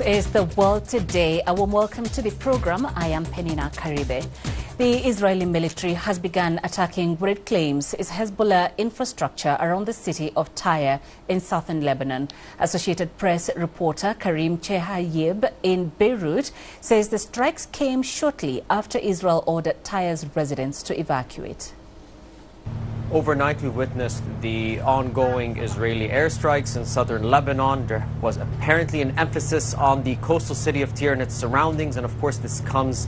is The World Today. A warm welcome to the program. I am Peninah Karibe. The Israeli military has begun attacking what it claims is Hezbollah infrastructure around the city of Tyre in southern Lebanon. Associated Press reporter Karim Chehayeb in Beirut says the strikes came shortly after Israel ordered Tyre's residents to evacuate. Overnight, we witnessed the ongoing Israeli airstrikes in southern Lebanon. There was apparently an emphasis on the coastal city of Tyre and its surroundings. And of course, this comes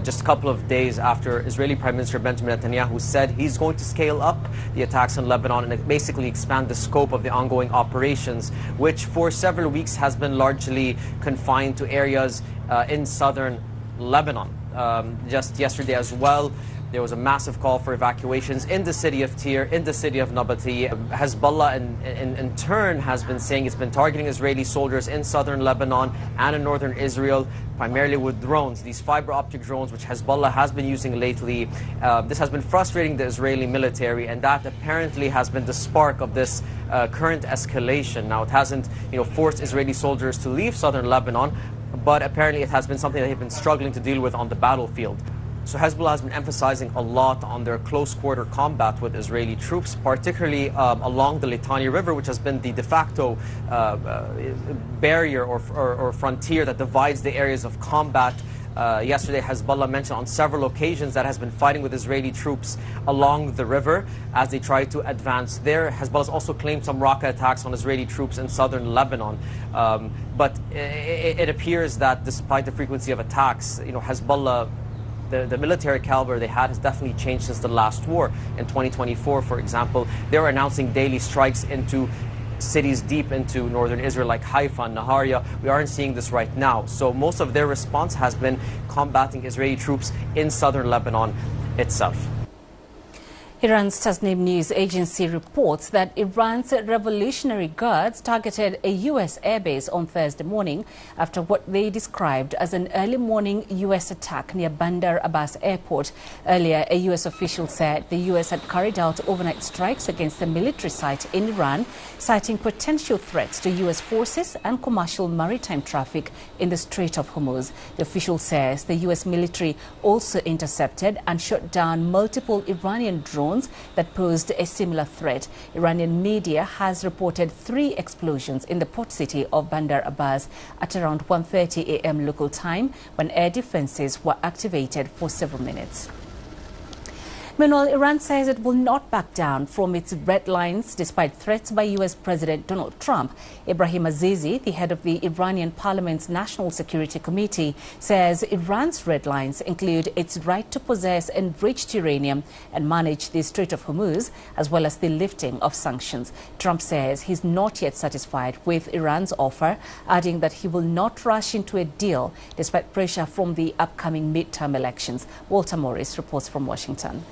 just a couple of days after Israeli Prime Minister Benjamin Netanyahu said he's going to scale up the attacks in Lebanon and basically expand the scope of the ongoing operations, which for several weeks has been largely confined to areas in southern Lebanon. Just yesterday as well, there was a massive call for evacuations in the city of Tyre, in the city of Nabati. Hezbollah in turn has been saying it's been targeting Israeli soldiers in southern Lebanon and in northern Israel, primarily with drones, these fiber optic drones, which Hezbollah has been using lately. This has been frustrating the Israeli military, and that apparently has been the spark of this current escalation. Now, it hasn't forced Israeli soldiers to leave southern Lebanon, but apparently it has been something that they've been struggling to deal with on the battlefield. So Hezbollah has been emphasizing a lot on their close-quarter combat with Israeli troops, particularly along the Litani River, which has been the de facto barrier or frontier that divides the areas of combat. Yesterday, Hezbollah mentioned on several occasions that has been fighting with Israeli troops along the river as they try to advance there. Hezbollah has also claimed some rocket attacks on Israeli troops in southern Lebanon. But it appears that despite the frequency of attacks, Hezbollah, the military caliber they had has definitely changed since the last war. In 2024, for example, they were announcing daily strikes into cities deep into northern Israel like Haifa and Nahariya. We aren't seeing this right now. So most of their response has been combating Israeli troops in southern Lebanon itself. Iran's Tasnim news agency reports that Iran's Revolutionary Guards targeted a U.S. airbase on Thursday morning after what they described as an early morning U.S. attack near Bandar Abbas Airport. Earlier, a U.S. official said the U.S. had carried out overnight strikes against a military site in Iran, citing potential threats to U.S. forces and commercial maritime traffic in the Strait of Hormuz. The official says the U.S. military also intercepted and shot down multiple Iranian drones that posed a similar threat. Iranian media has reported 3 explosions in the port city of Bandar Abbas at around 1:30 a.m. local time when air defenses were activated for several minutes. Meanwhile, Iran says it will not back down from its red lines despite threats by U.S. President Donald Trump. Ibrahim Azizi, the head of the Iranian Parliament's National Security Committee, says Iran's red lines include its right to possess enriched uranium and manage the Strait of Hormuz, as well as the lifting of sanctions. Trump says he's not yet satisfied with Iran's offer, adding that he will not rush into a deal despite pressure from the upcoming midterm elections. Walter Morris reports from Washington.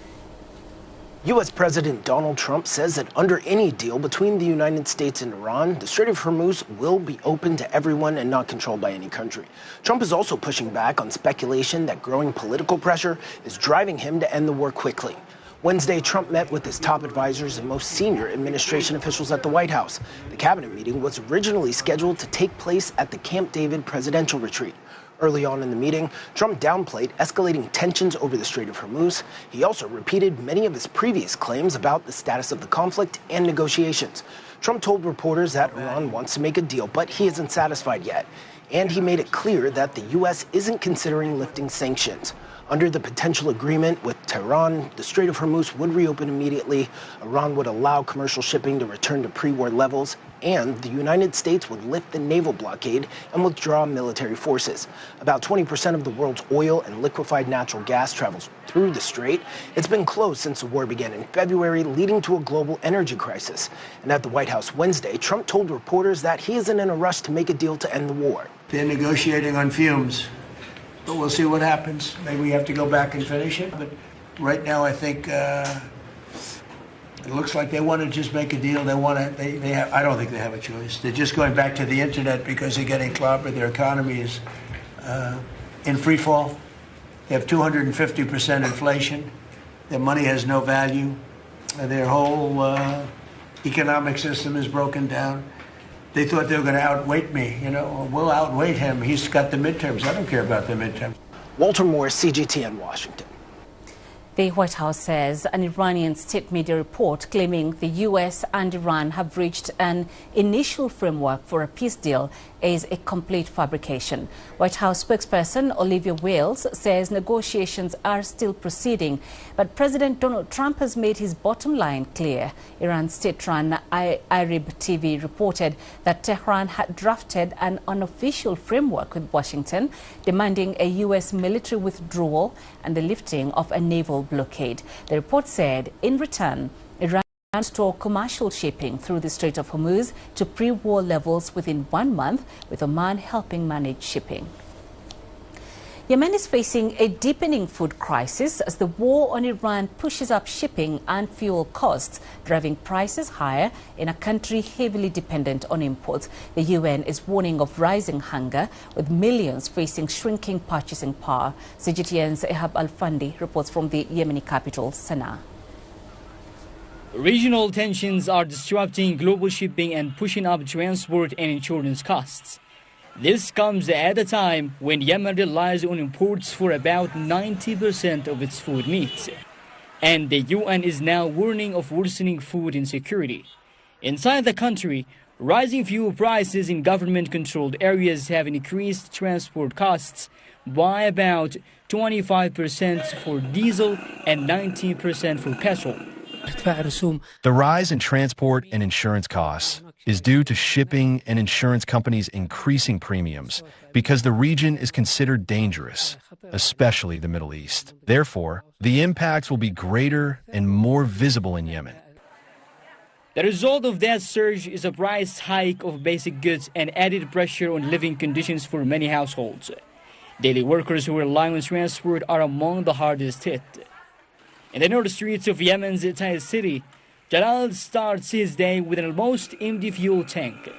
U.S. President Donald Trump says that under any deal between the United States and Iran, the Strait of Hormuz will be open to everyone and not controlled by any country. Trump is also pushing back on speculation that growing political pressure is driving him to end the war quickly. Wednesday, Trump met with his top advisors and most senior administration officials at the White House. The cabinet meeting was originally scheduled to take place at the Camp David presidential retreat. Early on in the meeting, Trump downplayed escalating tensions over the Strait of Hormuz. He also repeated many of his previous claims about the status of the conflict and negotiations. Trump told reporters that Iran wants to make a deal, but he isn't satisfied yet. And he made it clear that the U.S. isn't considering lifting sanctions. Under the potential agreement with Tehran, the Strait of Hormuz would reopen immediately, Iran would allow commercial shipping to return to pre-war levels, and the United States would lift the naval blockade and withdraw military forces. About 20% of the world's oil and liquefied natural gas travels through the strait. It's been closed since the war began in February, leading to a global energy crisis. And at the White House Wednesday, Trump told reporters that he isn't in a rush to make a deal to end the war. They're negotiating on fumes. But we'll see what happens. Maybe we have to go back and finish it. But right now, I think it looks like they want to just make a deal. I don't think they have a choice. They're just going back to the internet because they're getting clobbered. Their economy is in free fall. They have 250% inflation. Their money has no value. Their whole economic system is broken down. they thought they were going to outweight me. You know, we'll outweight him. He's got the midterms. I don't care about the midterms. Walter Moore, CGTN, Washington. The White House says an Iranian state media report claiming the U.S. and Iran have reached an initial framework for a peace deal is a complete fabrication. White House spokesperson Olivia Wales says negotiations are still proceeding, but President Donald Trump has made his bottom line clear. Iran's state-run Karibe TV reported that Tehran had drafted an unofficial framework with Washington, demanding a U.S. military withdrawal and the lifting of a naval blockade. The report said, in return, Iran will restore commercial shipping through the Strait of Hormuz to pre-war levels within 1 month, with Oman helping manage shipping. Yemen is facing a deepening food crisis as the war on Iran pushes up shipping and fuel costs, driving prices higher in a country heavily dependent on imports. The UN is warning of rising hunger, with millions facing shrinking purchasing power. CGTN's Ehab Al-Fandi reports from the Yemeni capital, Sana'a. Regional tensions are disrupting global shipping and pushing up transport and insurance costs. This comes at a time when Yemen relies on imports for about 90% of its food needs. And the UN is now warning of worsening food insecurity. Inside the country, rising fuel prices in government-controlled areas have increased transport costs by about 25% for diesel and 19% for petrol. The rise in transport and insurance costs is due to shipping and insurance companies increasing premiums because the region is considered dangerous, especially the Middle East. Therefore, the impacts will be greater and more visible in Yemen. The result of that surge is a price hike of basic goods and added pressure on living conditions for many households. Daily workers who rely on transport are among the hardest hit. In the north streets of Yemen's Taiz city, Jalal starts his day with an almost empty fuel tank.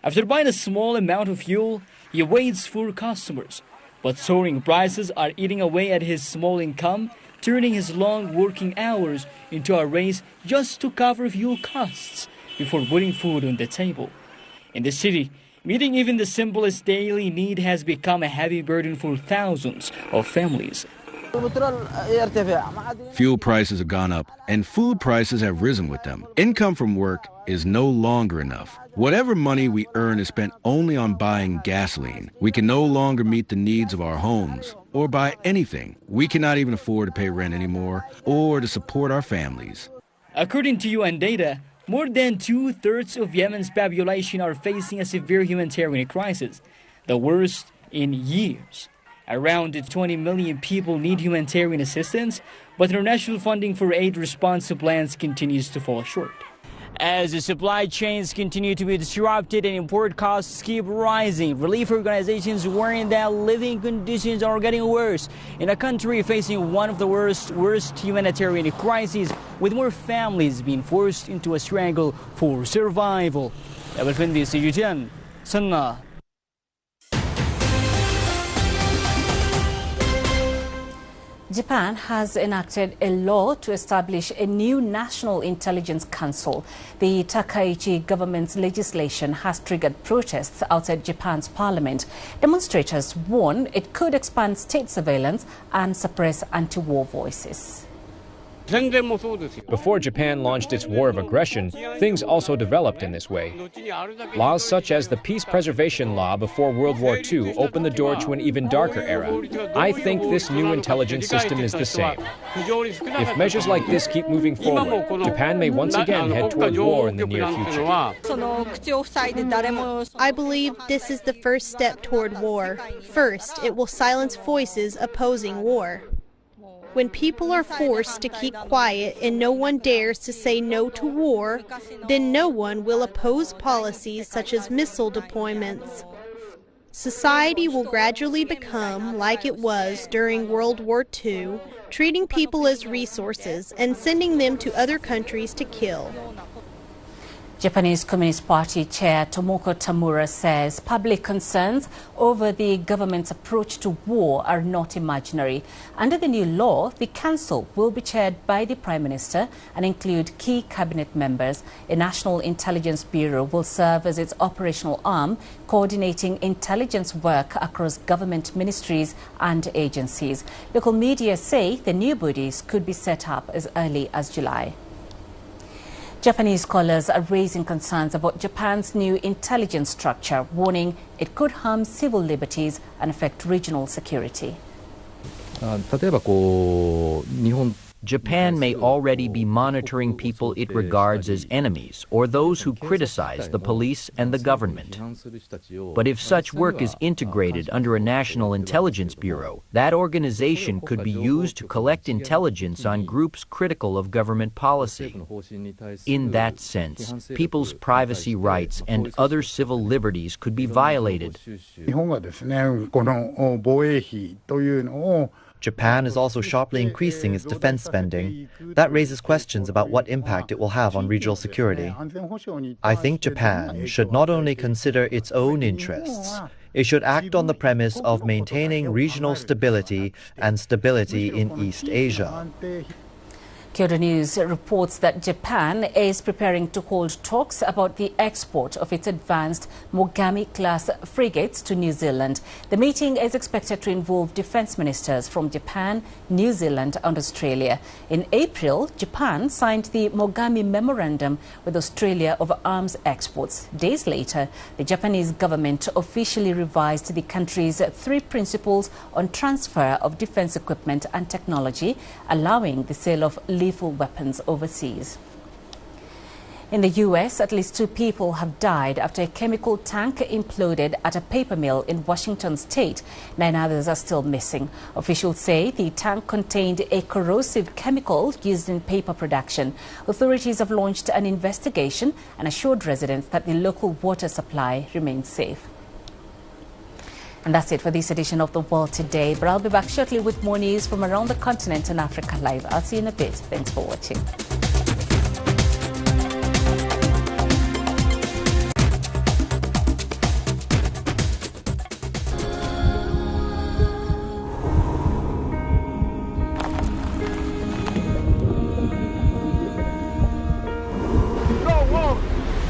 After buying a small amount of fuel, he waits for customers. But soaring prices are eating away at his small income, turning his long working hours into a race just to cover fuel costs before putting food on the table. In the city, meeting even the simplest daily need has become a heavy burden for thousands of families. Fuel prices have gone up, and food prices have risen with them. Income from work is no longer enough. Whatever money we earn is spent only on buying gasoline. We can no longer meet the needs of our homes or buy anything. We cannot even afford to pay rent anymore or to support our families. According to UN data, more than 2/3 of Yemen's population are facing a severe humanitarian crisis, the worst in years. Around 20 million people need humanitarian assistance, but international funding for aid response plans continues to fall short. As the supply chains continue to be disrupted and import costs keep rising, relief organizations warn that living conditions are getting worse in a country facing one of the worst humanitarian crises, with more families being forced into a struggle for survival. Ehab Al-Fandi, CGTN, Sana'a. Japan has enacted a law to establish a new National Intelligence Council. The Takaichi government's legislation has triggered protests outside Japan's parliament. Demonstrators warn it could expand state surveillance and suppress anti-war voices. Before Japan launched its war of aggression, things also developed in this way. Laws such as the Peace Preservation Law before World War II opened the door to an even darker era. I think this new intelligence system is the same. If measures like this keep moving forward, Japan may once again head toward war in the near future. I believe this is the first step toward war. First, it will silence voices opposing war. When people are forced to keep quiet and no one dares to say no to war, then no one will oppose policies such as missile deployments. Society will gradually become like it was during World War II, treating people as resources and sending them to other countries to kill. Japanese Communist Party Chair Tomoko Tamura says public concerns over the government's approach to war are not imaginary. Under the new law, the council will be chaired by the Prime Minister and include key cabinet members. A National Intelligence Bureau will serve as its operational arm, coordinating intelligence work across government ministries and agencies. Local media say the new bodies could be set up as early as July. Japanese scholars are raising concerns about Japan's new intelligence structure, warning it could harm civil liberties and affect regional security. Japan may already be monitoring people it regards as enemies or those who criticize the police and the government. But if such work is integrated under a National Intelligence Bureau, that organization could be used to collect intelligence on groups critical of government policy. In that sense, people's privacy rights and other civil liberties could be violated. Japan is also sharply increasing its defense spending. That raises questions about what impact it will have on regional security. I think Japan should not only consider its own interests, it should act on the premise of maintaining regional stability and stability in East Asia. Kyoto News reports that Japan is preparing to hold talks about the export of its advanced Mogami-class frigates to New Zealand. The meeting is expected to involve defense ministers from Japan, New Zealand and Australia. In April, Japan signed the Mogami Memorandum with Australia over arms exports. Days later, the Japanese government officially revised the country's 3 principles on transfer of defense equipment and technology, allowing the sale of lethal weapons overseas. In the U.S., at least 2 people have died after a chemical tank imploded at a paper mill in Washington state. 9 others are still missing. Officials say the tank contained a corrosive chemical used in paper production. Authorities have launched an investigation and assured residents that the local water supply remains safe. And that's it for this edition of The World Today. But I'll be back shortly with more news from around the continent and Africa Live. I'll see you in a bit. Thanks for watching.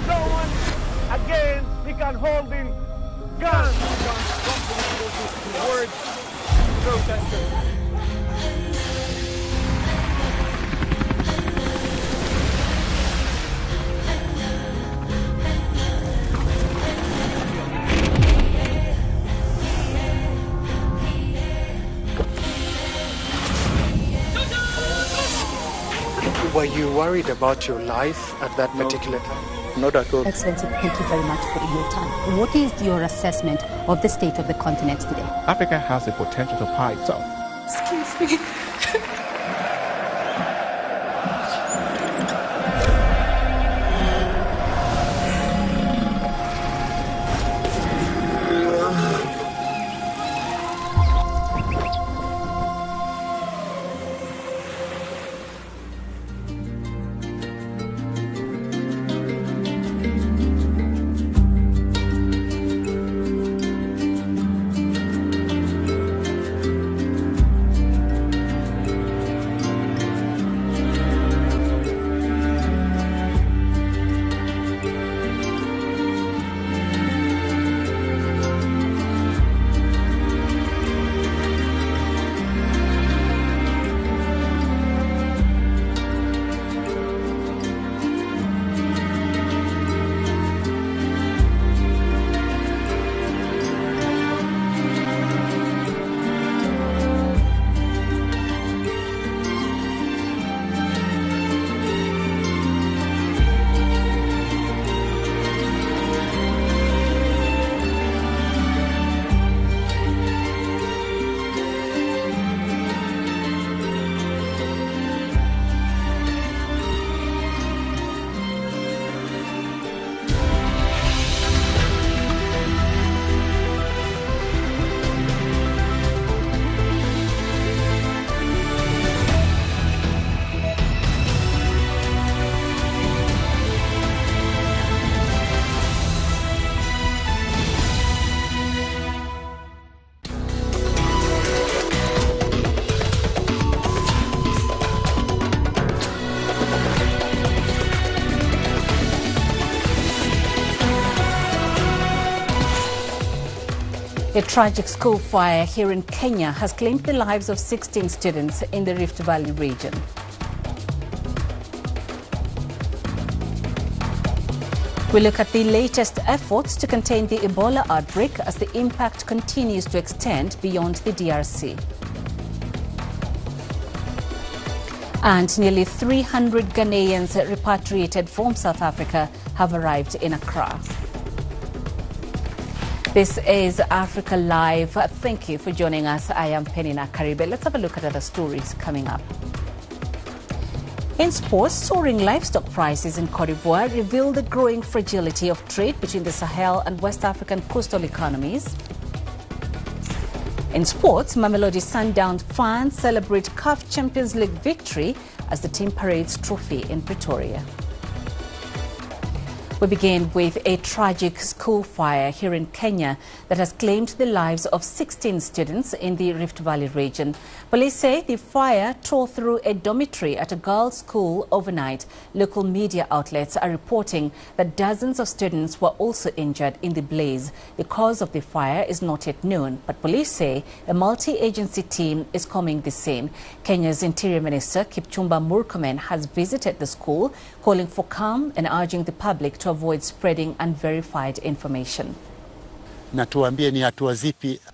No one again, he can hold in guns. Towards protesters. Were you worried about your life at that particular time? Not at all. Excellency, thank you very much for your time. What is your assessment of the state of the continent today? Africa has the potential to power itself. Excuse me. A tragic school fire here in Kenya has claimed the lives of 16 students in the Rift Valley region. We look at the latest efforts to contain the Ebola outbreak as the impact continues to extend beyond the DRC. And nearly 300 Ghanaians repatriated from South Africa have arrived in Accra. This is Africa Live. Thank you for joining us. I am Peninah Karibe. Let's have a look at other stories coming up. In sports, soaring livestock prices in Cote d'Ivoire reveal the growing fragility of trade between the Sahel and West African coastal economies. In sports, Mamelodi Sundowns fans celebrate CAF Champions League victory as the team parades trophy in Pretoria. We begin with a tragic school fire here in Kenya that has claimed the lives of 16 students in the Rift Valley region. Police say the fire tore through a dormitory at a girls' school overnight. Local media outlets are reporting that dozens of students were also injured in the blaze. The cause of the fire is not yet known, but police say a multi-agency team is combing the scene. Kenya's Interior Minister Kipchumba Murkomen has visited the school, calling for calm and urging the public to avoid spreading unverified information.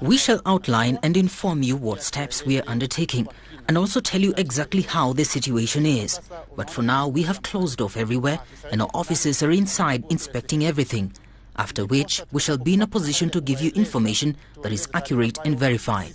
We shall outline and inform you what steps we are undertaking and also tell you exactly how the situation is. But for now, we have closed off everywhere and our officers are inside inspecting everything, after which we shall be in a position to give you information that is accurate and verified.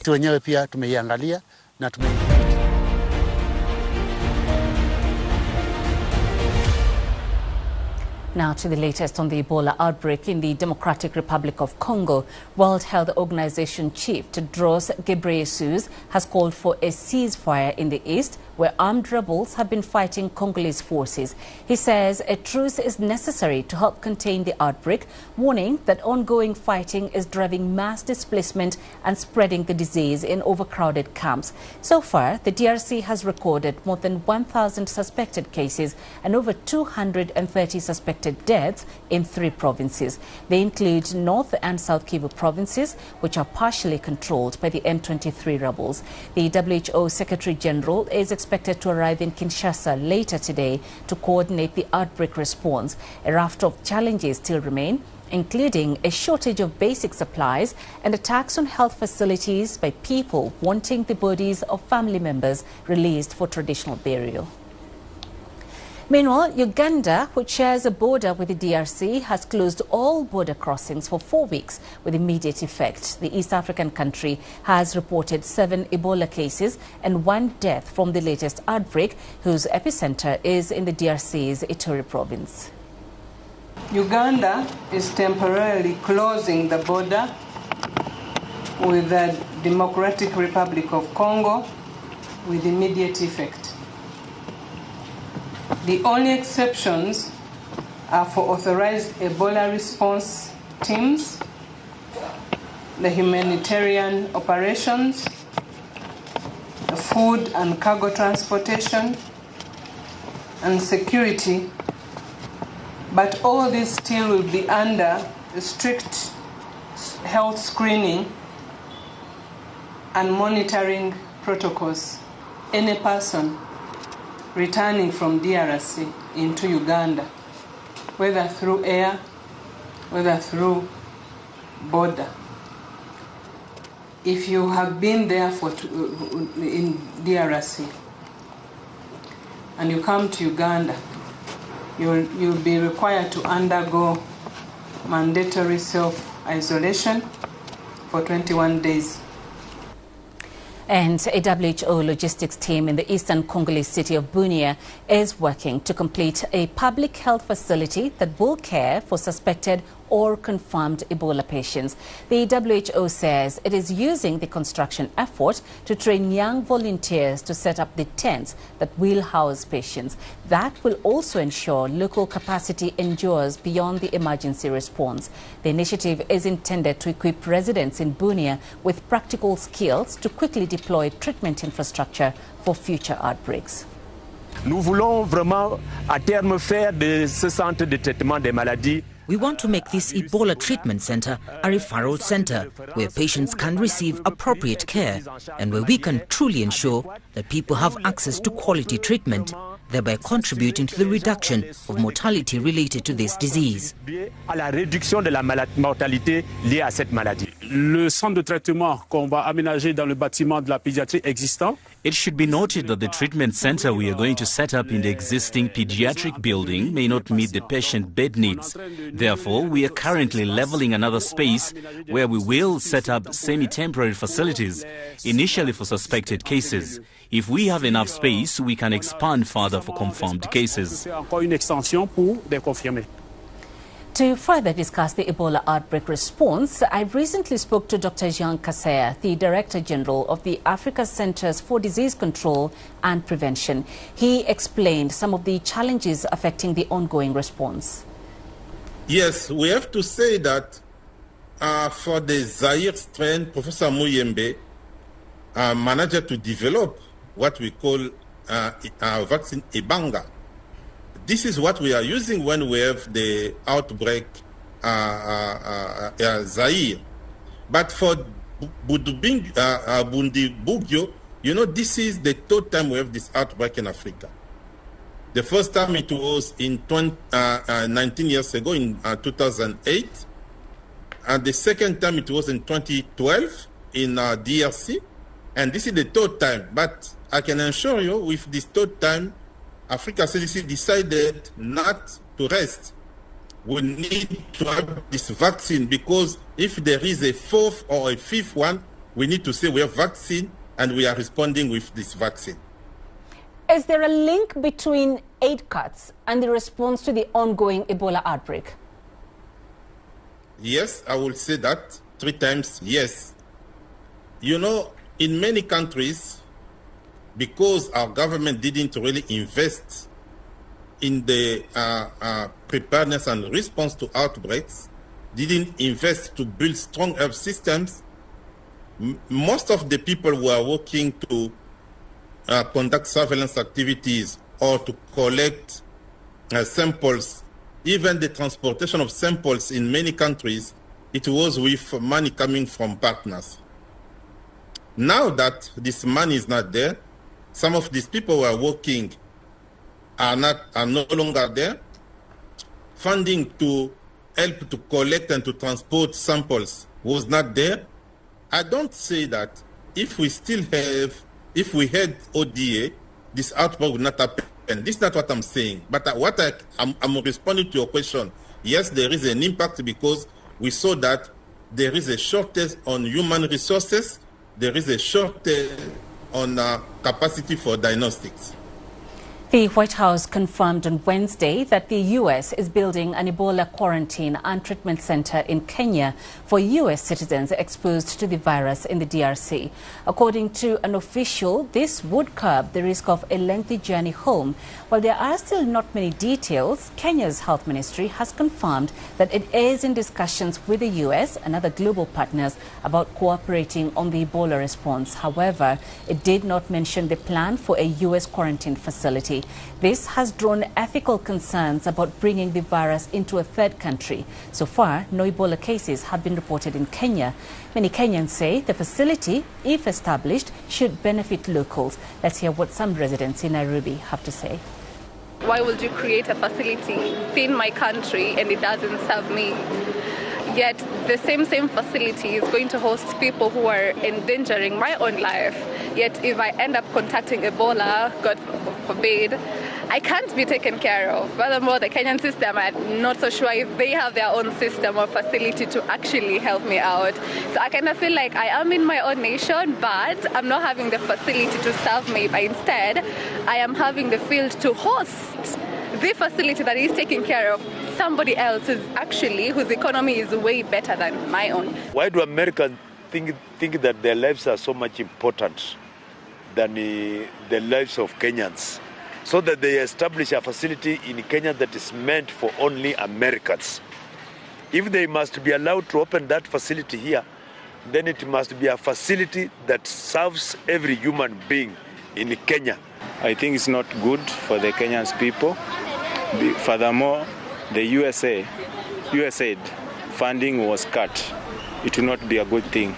Now to the latest on the Ebola outbreak in the Democratic Republic of Congo. World Health Organization Chief Tedros Ghebreyesus has called for a ceasefire in the east, where armed rebels have been fighting Congolese forces. He says a truce is necessary to help contain the outbreak, warning that ongoing fighting is driving mass displacement and spreading the disease in overcrowded camps. So far, the DRC has recorded more than 1,000 suspected cases and over 230 suspected deaths in 3 provinces. They include North and South Kivu provinces, which are partially controlled by the M23 rebels. The WHO Secretary General is expected to arrive in Kinshasa later today to coordinate the outbreak response. A raft of challenges still remain, including a shortage of basic supplies and attacks on health facilities by people wanting the bodies of family members released for traditional burial. Meanwhile, Uganda, which shares a border with the DRC, has closed all border crossings for 4 weeks with immediate effect. The East African country has reported 7 Ebola cases and 1 death from the latest outbreak, whose epicenter is in the DRC's Ituri province. Uganda is temporarily closing the border with the Democratic Republic of Congo with immediate effect. The only exceptions are for authorized Ebola response teams, the humanitarian operations, the food and cargo transportation, and security. But all these still will be under strict health screening and monitoring protocols. Any person returning from DRC into Uganda, whether through air, whether through border. If you have been there in DRC and you come to Uganda, you'll be required to undergo mandatory self-isolation for 21 days. And a WHO logistics team in the eastern Congolese city of Bunia is working to complete a public health facility that will care for suspected or confirmed Ebola patients. The WHO says it is using the construction effort to train young volunteers to set up the tents that will house patients. That will also ensure local capacity endures beyond the emergency response. The initiative is intended to equip residents in Bunia with practical skills to quickly deploy treatment infrastructure for future outbreaks. Nous voulons vraiment à terme faire de ce centre de traitement des maladies. We want to make this Ebola treatment center a referral center where patients can receive appropriate care and where we can truly ensure that people have access to quality treatment, thereby contributing to the reduction of mortality related to this disease. Le centre de traitement qu'on va aménager dans le bâtiment de la pédiatrie existant. It should be noted that the treatment center we are going to set up in the existing pediatric building may not meet the patient bed needs. Therefore, we are currently leveling another space where we will set up semi-temporary facilities, initially for suspected cases. If we have enough space, we can expand further for confirmed cases. To further discuss the Ebola outbreak response, I recently spoke to Dr. Jean Kaseya, the Director General of the Africa Centers for Disease Control and Prevention. He explained some of the challenges affecting the ongoing response. Yes, we have to say that for the Zaire strain, Professor Muyembe managed to develop what we call vaccine Ebanga. This is what we are using when we have the outbreak Zaire. But for Bundibugyo, you know, this is the third time we have this outbreak in Africa. The first time it was in 19 years ago in 2008. And the second time it was in 2012 in DRC. And this is the third time. But I can assure you, with this third time, Africa CDC decided not to rest. We need to have this vaccine because if there is a fourth or a fifth one, we need to say we have vaccine and we are responding with this vaccine. Is there a link between aid cuts and the response to the ongoing Ebola outbreak? Yes, I will say that 3 times, yes. You know, in many countries, because our government didn't really invest in the preparedness and response to outbreaks, didn't invest to build strong health systems, most of the people who are working to conduct surveillance activities or to collect samples, even the transportation of samples in many countries, it was with money coming from partners. Now that this money is not there, some of these people who are working are no longer there. Funding to help to collect and to transport samples was not there. I don't say that if we had ODA, this outbreak would not happen. This is not what I'm saying. But I'm responding to your question. Yes, there is an impact because we saw that there is a shortage on human resources. There is a shortage on capacity for diagnostics. The White House confirmed on Wednesday that the U.S. is building an Ebola quarantine and treatment center in Kenya for U.S. citizens exposed to the virus in the DRC. According to an official, this would curb the risk of a lengthy journey home. While there are still not many details, Kenya's health ministry has confirmed that it is in discussions with the U.S. and other global partners about cooperating on the Ebola response. However, it did not mention the plan for a U.S. quarantine facility. This has drawn ethical concerns about bringing the virus into a third country. So far, no Ebola cases have been reported in Kenya. Many Kenyans say the facility, if established, should benefit locals. Let's hear what some residents in Nairobi have to say. Why would you create a facility within my country and it doesn't serve me? Yet the same facility is going to host people who are endangering my own life. Yet if I end up contacting Ebola, God forbid, I can't be taken care of. Furthermore, the Kenyan system, I'm not so sure if they have their own system or facility to actually help me out. So I kind of feel like I am in my own nation, but I'm not having the facility to serve me. But instead, I am having the field to host the facility that is taking care of somebody else whose economy is way better than my own. Why do Americans think that their lives are so much important than the lives of Kenyans? So that they establish a facility in Kenya that is meant for only Americans. If they must be allowed to open that facility here, then it must be a facility that serves every human being in Kenya. I think it's not good for the Kenyan people. Furthermore, the USA USAID funding was cut, it will not be a good thing.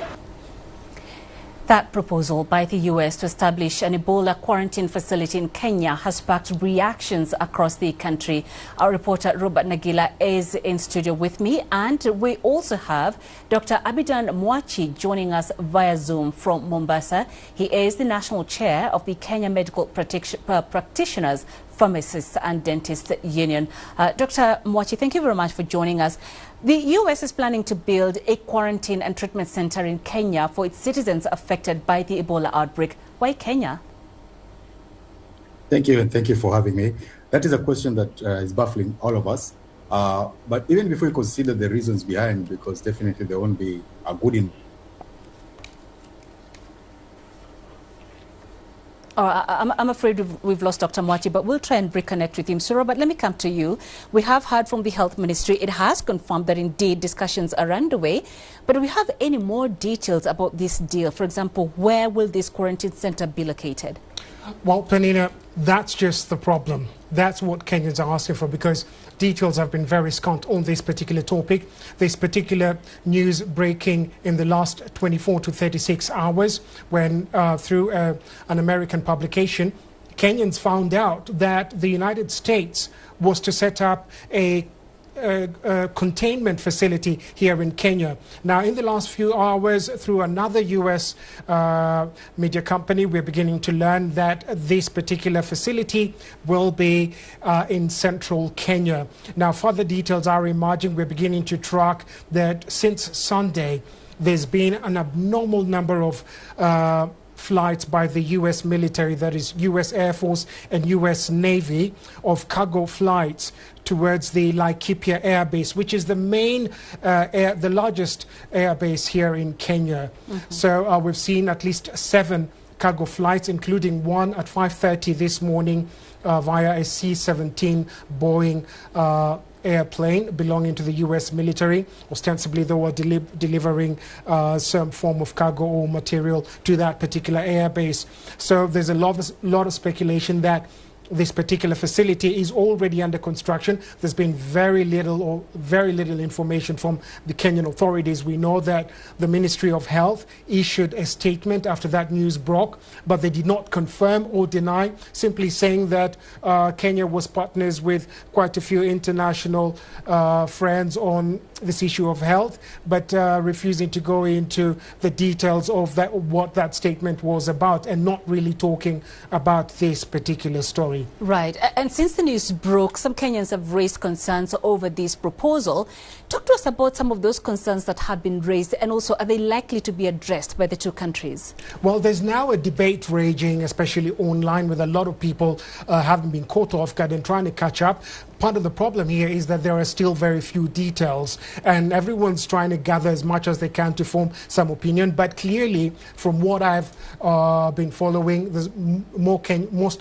That proposal by the U.S. to establish an Ebola quarantine facility in Kenya has sparked reactions across the country. Our reporter Robert Nagila is in studio with me, and we also have Dr. Abidan Mwachi joining us via Zoom from Mombasa. He is the national chair of the Kenya Medical Practitioners, Pharmacists and Dentists Union. Dr. Mwachi, thank you very much for joining us. The U.S. is planning to build a quarantine and treatment center in Kenya for its citizens affected by the Ebola outbreak. Why Kenya? Thank you, and thank you for having me. That is a question that is baffling all of us. But even before we consider the reasons behind, because definitely there won't be a good I'm afraid we've lost Dr. Mwachi, but we'll try and reconnect with him. So, Robert, let me come to you. We have heard from the Health Ministry. It has confirmed that indeed discussions are underway. But do we have any more details about this deal? For example, where will this quarantine center be located? Well, Peninah, that's just the problem. That's what Kenyans are asking for, because details have been very scant on this particular topic. This particular news breaking in the last 24 to 36 hours when through an American publication, Kenyans found out that the United States was to set up a containment facility here in Kenya. Now, in the last few hours, through another U.S. Media company, we're beginning to learn that this particular facility will be in central Kenya. Now, further details are emerging. We're beginning to track that since Sunday, there's been an abnormal number of flights by the U.S. military, that is U.S. Air Force and U.S. Navy, of cargo flights towards the Laikipia Air Base, which is the main, the largest air base here in Kenya. So we've seen at least 7 cargo flights, including one at 5:30 this morning via a C-17 Boeing airplane belonging to the U.S. military. Ostensibly, they were delivering some form of cargo or material to that particular air base. So there's a lot of speculation that this particular facility is already under construction. There's been very little information from the Kenyan authorities. We know that the Ministry of Health issued a statement after that news broke, but they did not confirm or deny, simply saying that Kenya was partners with quite a few international friends on this issue of health, but refusing to go into the details of what that statement was about, and not really talking about this particular story. Right. And since the news broke, some Kenyans have raised concerns over this proposal. Talk to us about some of those concerns that have been raised, and also, are they likely to be addressed by the two countries? Well, there's now a debate raging, especially online, with a lot of people having been caught off guard and trying to catch up. Part of the problem here is that there are still very few details, and everyone's trying to gather as much as they can to form some opinion. But clearly, from what I've been following, most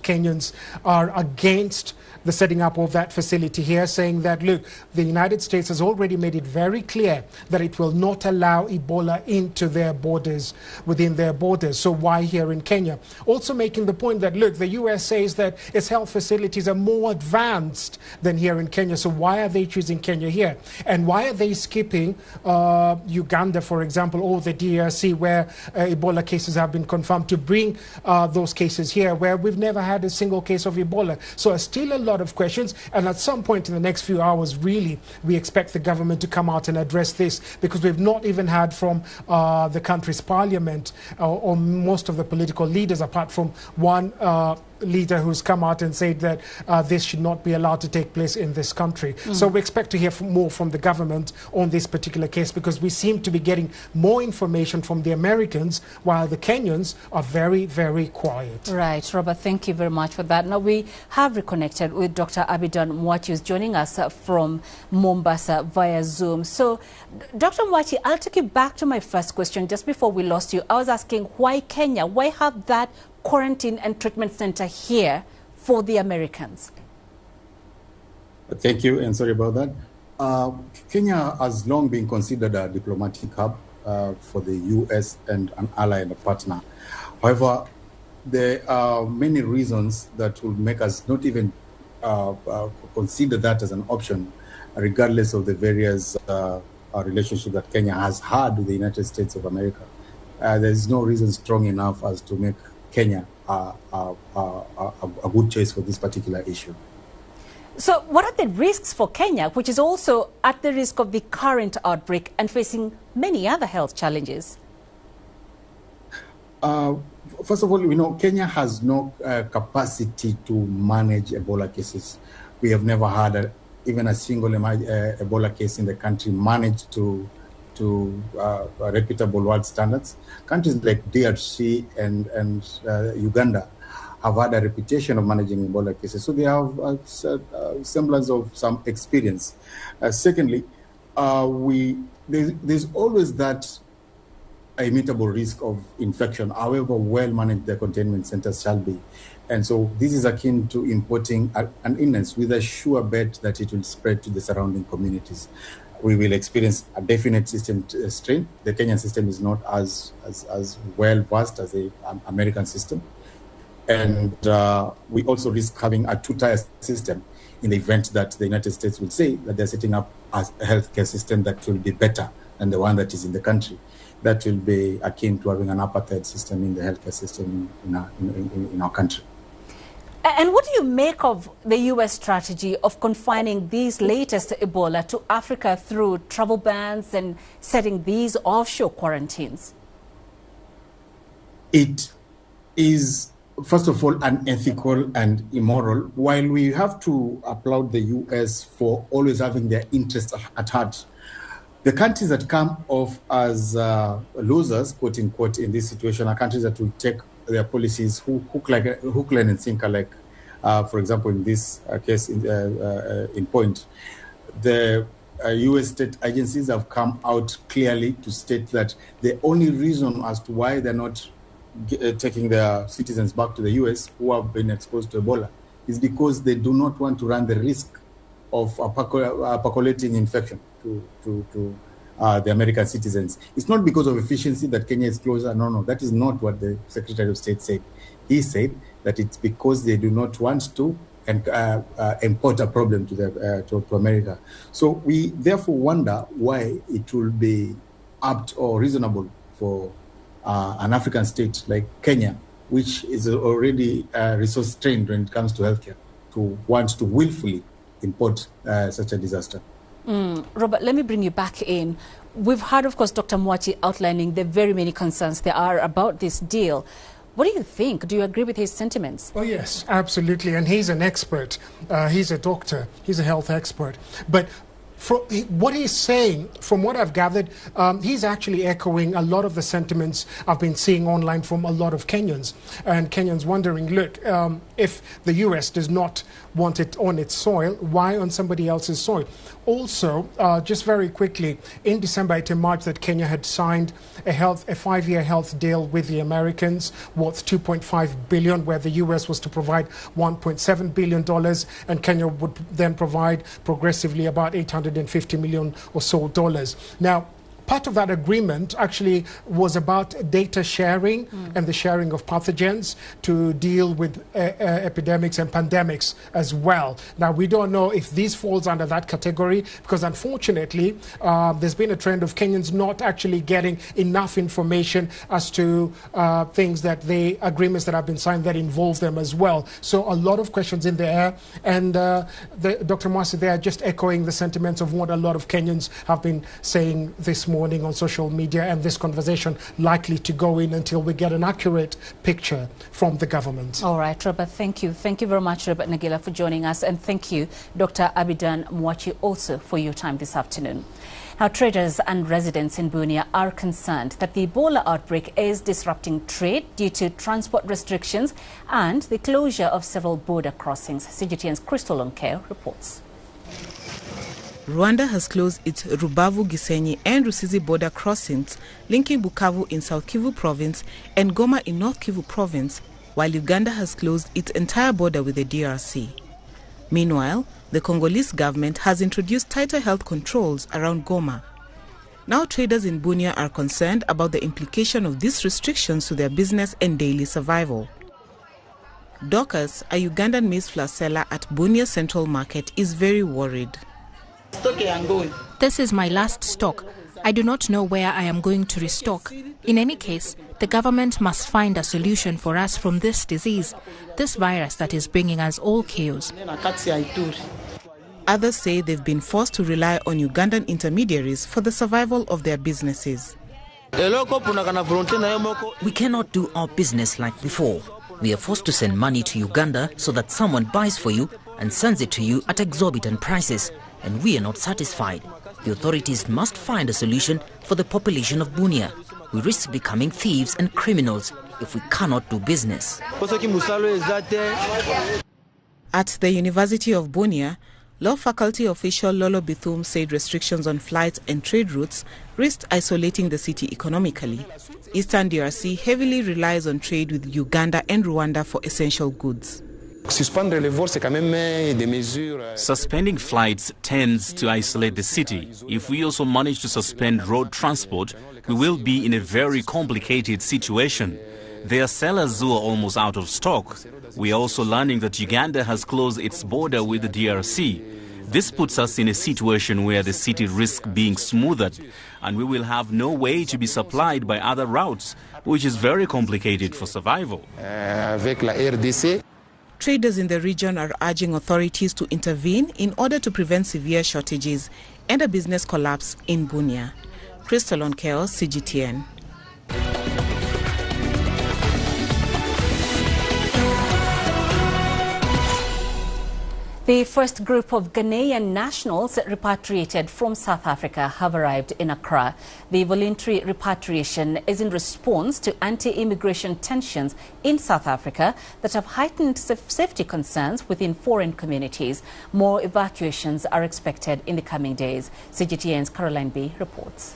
Kenyans are against the setting up of that facility here, saying that, look, the United States has already made it very clear that it will not allow Ebola into their borders, within their borders. So why here in Kenya? Also making the point that, look, the U.S. says that its health facilities are more advanced than here in Kenya. So why are they choosing Kenya here? And why are they skipping Uganda, for example, or the DRC, where Ebola cases have been confirmed, to bring those cases here, where we've never had a single case of Ebola? So still a lot of questions, and at some point in the next few hours, really, we expect the government to come out and address this, because we've not even had from the country's parliament or most of the political leaders, apart from one leader who's come out and said that this should not be allowed to take place in this country. So we expect to hear more from the government on this particular case, because we seem to be getting more information from the Americans, while the Kenyans are very, very quiet. Right, Robert, thank you very much for that. Now, we have reconnected with Dr. Abidan Mwachi, who's joining us from Mombasa via Zoom. So, Dr. Mwachi, I'll take you back to my first question just before we lost you. I was asking, why Kenya? Why have that quarantine and treatment center here for the Americans? Thank you, and sorry about that. Kenya has long been considered a diplomatic hub for the U.S. and an ally and a partner. However, there are many reasons that will make us not even consider that as an option regardless of the various relationship that Kenya has had with the United States of America, there is no reason strong enough as to make Kenya a good choice for this particular issue. So what are the risks for Kenya, which is also at the risk of the current outbreak and facing many other health challenges? First of all, Kenya has no capacity to manage Ebola cases. We have never had even a single Ebola case in the country managed to reputable world standards. Countries like DRC and Uganda have had a reputation of managing Ebola cases, so they have a semblance of some experience. Secondly, there's always that immutable risk of infection, however well managed the containment centers shall be. And so this is akin to importing an illness with a sure bet that it will spread to the surrounding communities. We will experience a definite system strain. The Kenyan system is not as well versed as the American system. And we also risk having a two-tier system in the event that the United States will say that they're setting up a healthcare system that will be better than the one that is in the country. That will be akin to having an apartheid system in the healthcare system in our country. And what do you make of the U.S. strategy of confining these latest Ebola to Africa through travel bans and setting these offshore quarantines? It is, first of all, unethical and immoral. While we have to applaud the U.S. for always having their interests at heart, the countries that come off as losers, quote unquote, in this situation are countries that will take their policies hook, line, and sinker. Like, for example, in this case, in point, the U.S. state agencies have come out clearly to state that the only reason as to why they're not taking their citizens back to the U.S. who have been exposed to Ebola is because they do not want to run the risk of percolating infection to the American citizens. It's not because of efficiency that Kenya is closer. No, that is not what the Secretary of State said. He said that it's because they do not want to import a problem to America. So we therefore wonder why it will be apt or reasonable for an African state like Kenya, which is already resource strained when it comes to healthcare, to want to willfully import such a disaster. Robert, let me bring you back in. We've heard, of course, Dr. Mwachi outlining the very many concerns there are about this deal. What do you think? Do you agree with his sentiments? Oh, yes, absolutely. And he's an expert. He's a doctor. He's a health expert. But what he's saying, from what I've gathered, he's actually echoing a lot of the sentiments I've been seeing online from a lot of Kenyans. And Kenyans wondering, look, if the U.S. does not want it on its soil, why on somebody else's soil? Also, just very quickly, in December, it emerged that Kenya had signed a 5-year health deal with the Americans worth $2.5 billion, where the U.S. was to provide $1.7 billion, and Kenya would then provide progressively about $850 million or so dollars. Now, part of that agreement actually was about data sharing and the sharing of pathogens to deal with epidemics and pandemics as well. Now, we don't know if this falls under that category because, unfortunately, there's been a trend of Kenyans not actually getting enough information as to things that the agreements that have been signed that involve them as well. So a lot of questions in the air. And Dr. Mwachi, they are just echoing the sentiments of what a lot of Kenyans have been saying this morning on social media, and this conversation likely to go in until we get an accurate picture from the government. All right, Robert, thank you. Thank you very much, Robert Nagila, for joining us. And thank you, Dr. Abidan Mwachi, also for your time this afternoon. Now, traders and residents in Bunia are concerned that the Ebola outbreak is disrupting trade due to transport restrictions and the closure of several border crossings. CGTN's Crystal Onkeo reports. Rwanda has closed its Rubavu-Gisenyi and Rusizi border crossings linking Bukavu in South Kivu province and Goma in North Kivu province, while Uganda has closed its entire border with the DRC. Meanwhile, the Congolese government has introduced tighter health controls around Goma. Now traders in Bunia are concerned about the implication of these restrictions to their business and daily survival. Dorcas, a Ugandan maize flour seller at Bunia Central Market, is very worried. This is my last stock. I do not know where I am going to restock. In any case, the government must find a solution for us from this disease, this virus that is bringing us all chaos. Others say they've been forced to rely on Ugandan intermediaries for the survival of their businesses. We cannot do our business like before. We are forced to send money to Uganda so that someone buys for you and sends it to you at exorbitant prices, and we are not satisfied. The authorities must find a solution for the population of Bunia. We risk becoming thieves and criminals if we cannot do business. At the University of Bunia, law faculty official Lolo Bithum said restrictions on flights and trade routes risked isolating the city economically. Eastern DRC heavily relies on trade with Uganda and Rwanda for essential goods. Suspending flights tends to isolate the city. If we also manage to suspend road transport, we will be in a very complicated situation. There are sellers who are almost out of stock. We are also learning that Uganda has closed its border with the DRC. This puts us in a situation where the city risks being smoothed, and we will have no way to be supplied by other routes, which is very complicated for survival. Traders in the region are urging authorities to intervene in order to prevent severe shortages and a business collapse in Bunia. Crystal Onkeo, CGTN. The first group of Ghanaian nationals repatriated from South Africa have arrived in Accra. The voluntary repatriation is in response to anti-immigration tensions in South Africa that have heightened safety concerns within foreign communities. More evacuations are expected in the coming days. CGTN's Caroline B. reports.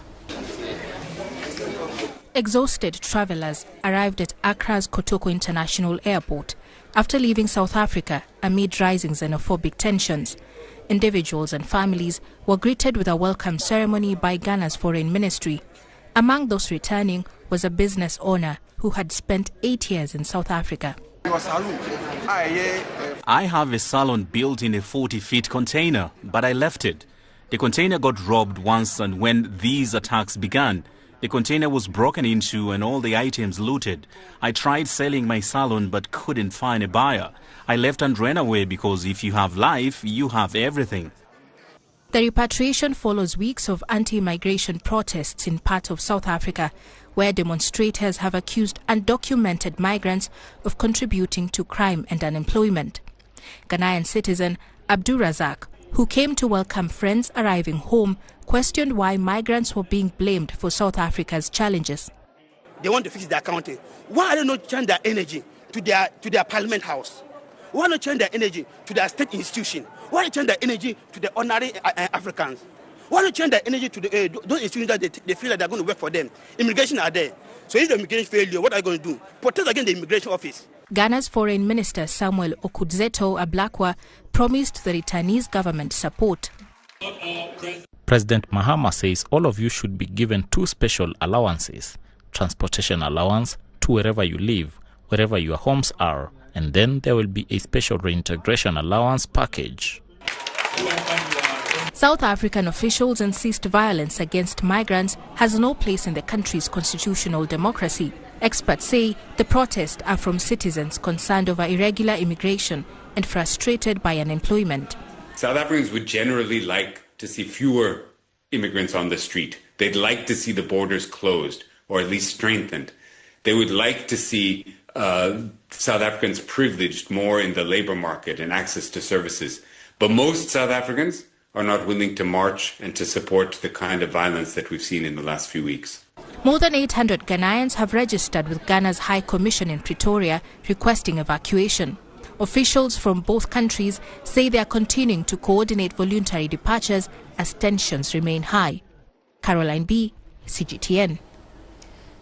Exhausted travelers arrived at Accra's Kotoko International Airport after leaving South Africa amid rising xenophobic tensions. Individuals and families were greeted with a welcome ceremony by Ghana's foreign ministry. Among those returning was a business owner who had spent 8 years in South Africa. I have a salon built in a 40-feet container, but I left it. The container got robbed once, and when these attacks began, the container was broken into and all the items looted. I tried selling my salon but couldn't find a buyer. I left and ran away because if you have life, you have everything. The repatriation follows weeks of anti-migration protests in parts of South Africa, where demonstrators have accused undocumented migrants of contributing to crime and unemployment. Ghanaian citizen Abdur Razak, who came to welcome friends arriving home, questioned why migrants were being blamed for South Africa's challenges. They want to fix their country. Why are they not change their energy to their parliament house? Why not change their energy to their state institution? Why not change their energy to the ordinary Africans? Why not change their energy to those institutions that they feel that they're going to work for them? Immigration are there. So if the immigration failure, what are you going to do? Protest against the immigration office. Ghana's Foreign Minister Samuel Okudzeto Ablakwa promised the returnees government support. President Mahama says all of you should be given 2 special allowances: transportation allowance to wherever you live, wherever your homes are, and then there will be a special reintegration allowance package. South African officials insist violence against migrants has no place in the country's constitutional democracy. Experts say the protests are from citizens concerned over irregular immigration and frustrated by unemployment. South Africans would generally like to see fewer immigrants on the street. They'd like to see the borders closed or at least strengthened. They would like to see South Africans privileged more in the labor market and access to services. But most South Africans are not willing to march and to support the kind of violence that we've seen in the last few weeks. More than 800 Ghanaians have registered with Ghana's High Commission in Pretoria requesting evacuation. Officials from both countries say they are continuing to coordinate voluntary departures as tensions remain high. Caroline B., CGTN.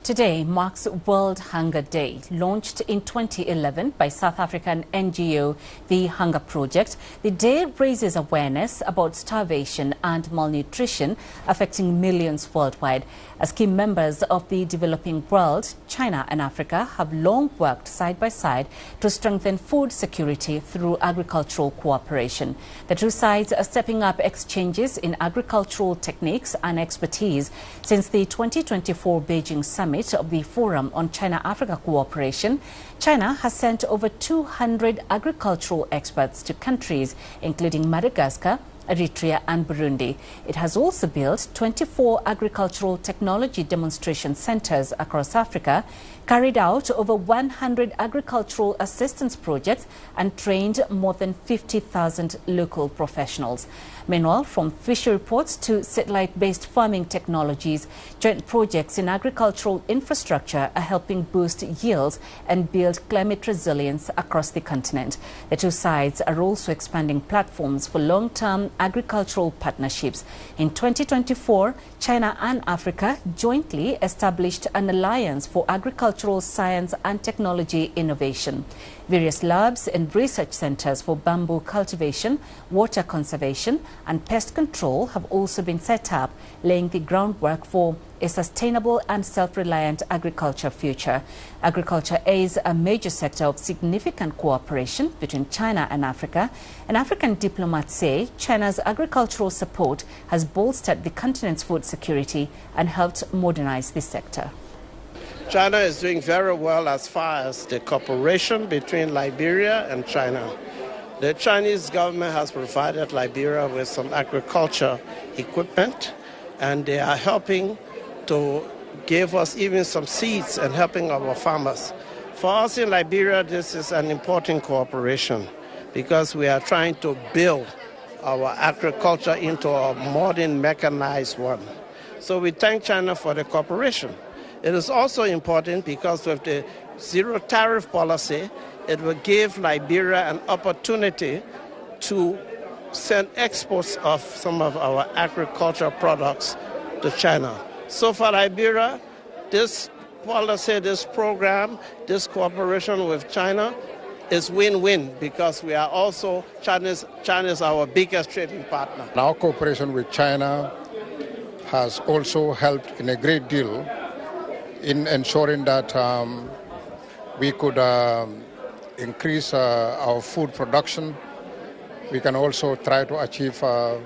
Today marks World Hunger Day, launched in 2011 by South African NGO The Hunger Project. The day raises awareness about starvation and malnutrition affecting millions worldwide. As key members of the developing world, China and Africa have long worked side by side to strengthen food security through agricultural cooperation. The two sides are stepping up exchanges in agricultural techniques and expertise since the 2024 Beijing Summit of the Forum on China-Africa Cooperation. China has sent over 200 agricultural experts to countries including Madagascar, Eritrea and Burundi. It has also built 24 agricultural technology demonstration centers across Africa, carried out over 100 agricultural assistance projects and trained more than 50,000 local professionals. Meanwhile, from fishery ports to satellite-based farming technologies, joint projects in agricultural infrastructure are helping boost yields and build climate resilience across the continent. The two sides are also expanding platforms for long-term agricultural partnerships. In 2024, China and Africa jointly established an alliance for agricultural science and technology innovation. Various labs and research centers for bamboo cultivation, water conservation and pest control have also been set up, laying the groundwork for a sustainable and self-reliant agriculture future. Agriculture is a major sector of significant cooperation between China and Africa. And African diplomats say China's agricultural support has bolstered the continent's food security and helped modernize this sector. China is doing very well as far as the cooperation between Liberia and China. The Chinese government has provided Liberia with some agriculture equipment, and they are helping to give us even some seeds and helping our farmers. For us in Liberia, this is an important cooperation because we are trying to build our agriculture into a modern mechanized one. So we thank China for the cooperation. It is also important because with the zero tariff policy, it will give Liberia an opportunity to send exports of some of our agricultural products to China. So for Liberia, this policy, this program, this cooperation with China is win-win because we are also, China is our biggest trading partner. Our cooperation with China has also helped in a great deal in ensuring that we could increase our food production. We can also try to achieve food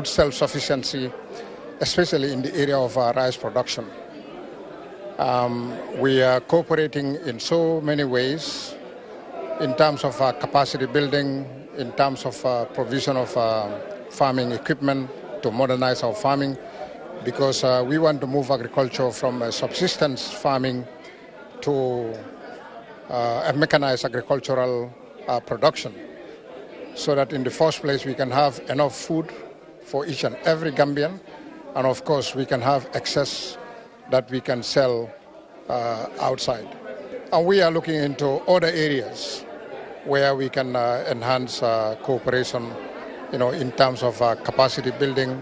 self-sufficiency, especially in the area of rice production. We are cooperating in so many ways in terms of capacity building, in terms of provision of farming equipment to modernize our farming, because we want to move agriculture from subsistence farming to a mechanized agricultural production, so that in the first place we can have enough food for each and every Gambian, and of course we can have excess that we can sell outside. And we are looking into other areas where we can enhance cooperation, in terms of capacity building,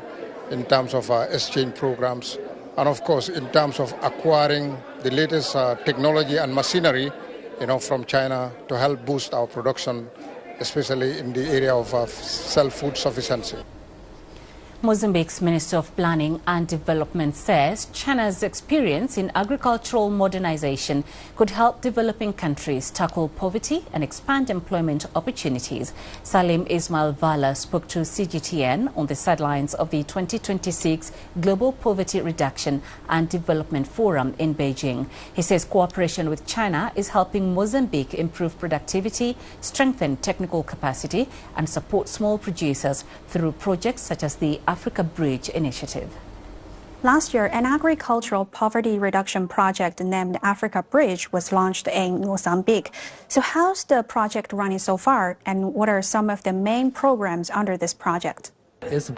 in terms of exchange programs, and of course in terms of acquiring the latest technology and machinery, from China to help boost our production, especially in the area of self-food sufficiency. Mozambique's Minister of Planning and Development says China's experience in agricultural modernization could help developing countries tackle poverty and expand employment opportunities. Salim Ismail Vala spoke to CGTN on the sidelines of the 2026 Global Poverty Reduction and Development Forum in Beijing. He says cooperation with China is helping Mozambique improve productivity, strengthen technical capacity, and support small producers through projects such as the Africa Bridge initiative. Last year, an agricultural poverty reduction project named Africa Bridge was launched in Mozambique. So how's the project running so far, and what are some of the main programs under this project? This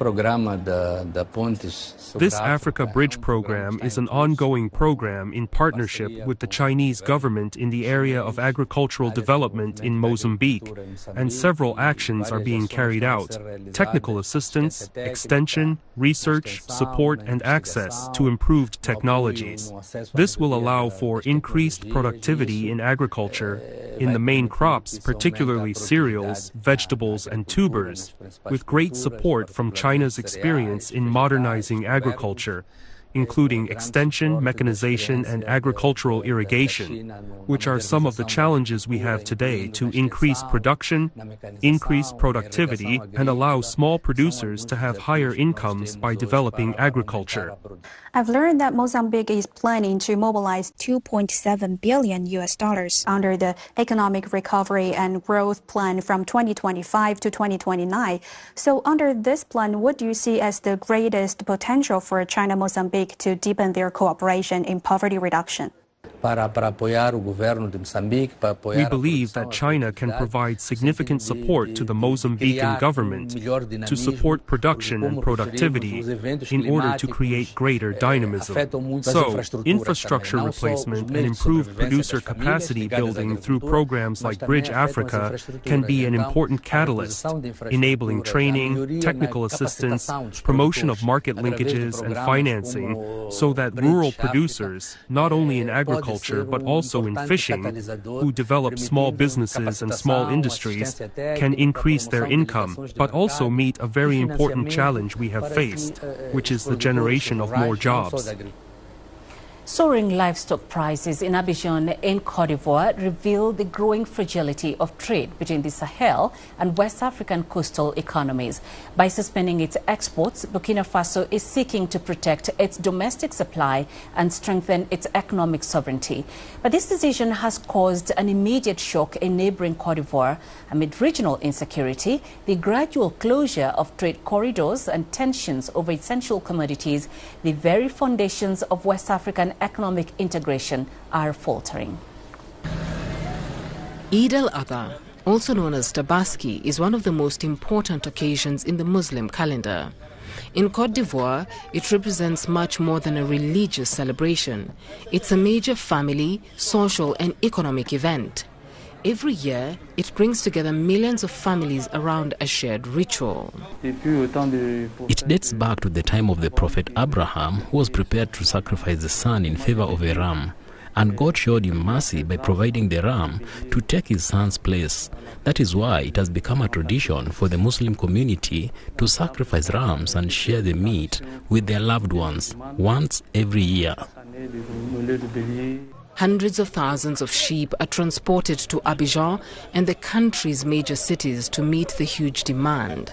Africa Bridge program is an ongoing program in partnership with the Chinese government in the area of agricultural development in Mozambique, and several actions are being carried out: technical assistance, extension, research, support, and access to improved technologies. This will allow for increased productivity in agriculture, in the main crops, particularly cereals, vegetables, and tubers, with great support from China's experience in modernizing agriculture, including extension, mechanization, and agricultural irrigation, which are some of the challenges we have today to increase production, increase productivity, and allow small producers to have higher incomes by developing agriculture. I've learned that Mozambique is planning to mobilize $2.7 billion under the Economic Recovery and Growth Plan from 2025 to 2029. So under this plan, what do you see as the greatest potential for China-Mozambique to deepen their cooperation in poverty reduction? We believe that China can provide significant support to the Mozambican government to support production and productivity in order to create greater dynamism. So, infrastructure replacement and improved producer capacity building through programs like Bridge Africa can be an important catalyst, enabling training, technical assistance, promotion of market linkages and financing, so that rural producers, not only in agriculture but also in fishing, who develop small businesses and small industries, can increase their income, but also meet a very important challenge we have faced, which is the generation of more jobs. Soaring livestock prices in Abidjan in Côte d'Ivoire reveal the growing fragility of trade between the Sahel and West African coastal economies. By suspending its exports, Burkina Faso is seeking to protect its domestic supply and strengthen its economic sovereignty. But this decision has caused an immediate shock in neighboring Côte d'Ivoire amid regional insecurity, the gradual closure of trade corridors and tensions over essential commodities. The very foundations of West African economic integration are faltering. Eid al-Adha, also known as Tabaski, is one of the most important occasions in the Muslim calendar. In Côte d'Ivoire, it represents much more than a religious celebration. It's a major family, social and economic event. Every year, it brings together millions of families around a shared ritual. It dates back to the time of the Prophet Abraham, who was prepared to sacrifice the son in favor of a ram. And God showed him mercy by providing the ram to take his son's place. That is why it has become a tradition for the Muslim community to sacrifice rams and share the meat with their loved ones once every year. Hundreds of thousands of sheep are transported to Abidjan and the country's major cities to meet the huge demand.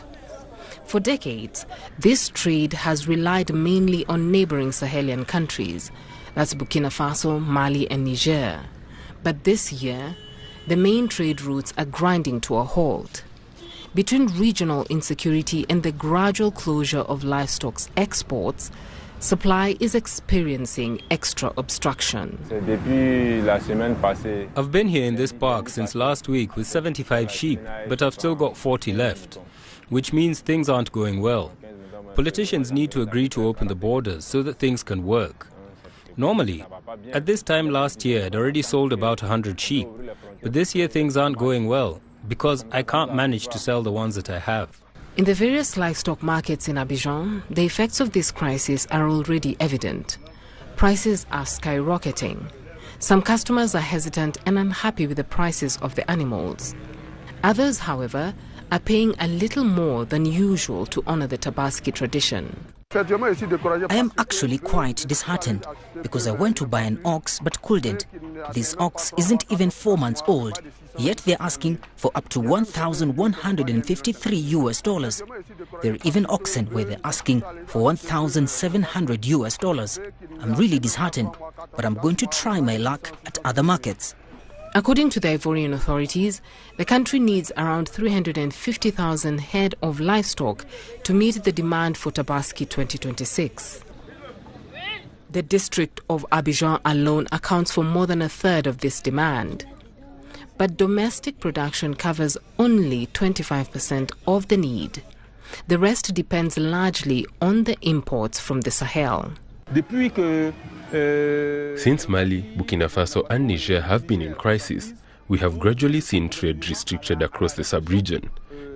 For decades, this trade has relied mainly on neighboring Sahelian countries. That's Burkina Faso, Mali and Niger. But this year, the main trade routes are grinding to a halt. Between regional insecurity and the gradual closure of livestock exports, supply is experiencing extra obstruction. I've been here in this park since last week with 75 sheep, but I've still got 40 left, which means things aren't going well. Politicians need to agree to open the borders so that things can work. Normally, at this time last year, I'd already sold about 100 sheep, but this year things aren't going well because I can't manage to sell the ones that I have. In the various livestock markets in Abidjan, the effects of this crisis are already evident. Prices are skyrocketing. Some customers are hesitant and unhappy with the prices of the animals. Others, however, are paying a little more than usual to honor the Tabaski tradition. I am actually quite disheartened because I went to buy an ox but couldn't. This ox isn't even 4 months old, yet they're asking for up to $1,153. There are even oxen where they're asking for $1,700. I'm really disheartened, but I'm going to try my luck at other markets. According to the Ivorian authorities, the country needs around 350,000 head of livestock to meet the demand for Tabaski 2026. The district of Abidjan alone accounts for more than a third of this demand. But domestic production covers only 25% of the need. The rest depends largely on the imports from the Sahel. Since Mali, Burkina Faso and Niger have been in crisis, we have gradually seen trade restricted across the sub-region.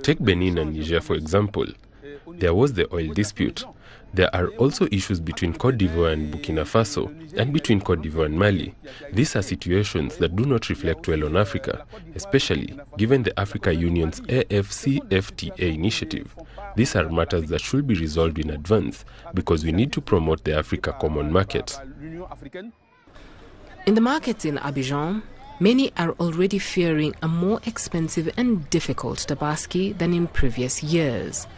Take Benin and Niger, for example. There was the oil dispute. There are also issues between Côte d'Ivoire and Burkina Faso, and between Côte d'Ivoire and Mali. These are situations that do not reflect well on Africa, especially given the Africa Union's AFCFTA initiative. These are matters that should be resolved in advance because we need to promote the Africa Common Market. In the markets in Abidjan, many are already fearing a more expensive and difficult tabaski than in previous years.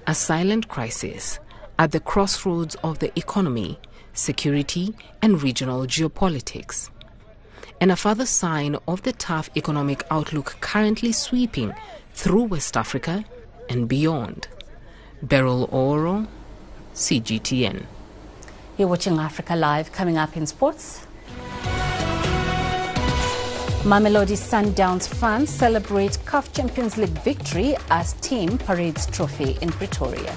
A silent crisis at the crossroads of the economy, security, and regional geopolitics. And a further sign of the tough economic outlook currently sweeping through West Africa and beyond. Beryl Oro, CGTN. You're watching Africa Live. Coming up in sports. Mamelodi Sundowns fans celebrate CAF Champions League victory as team parades trophy in Pretoria.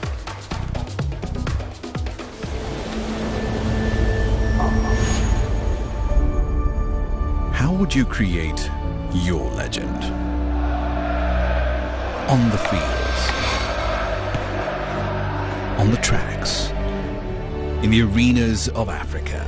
How would you create your legend? On the fields, on the tracks, in the arenas of Africa.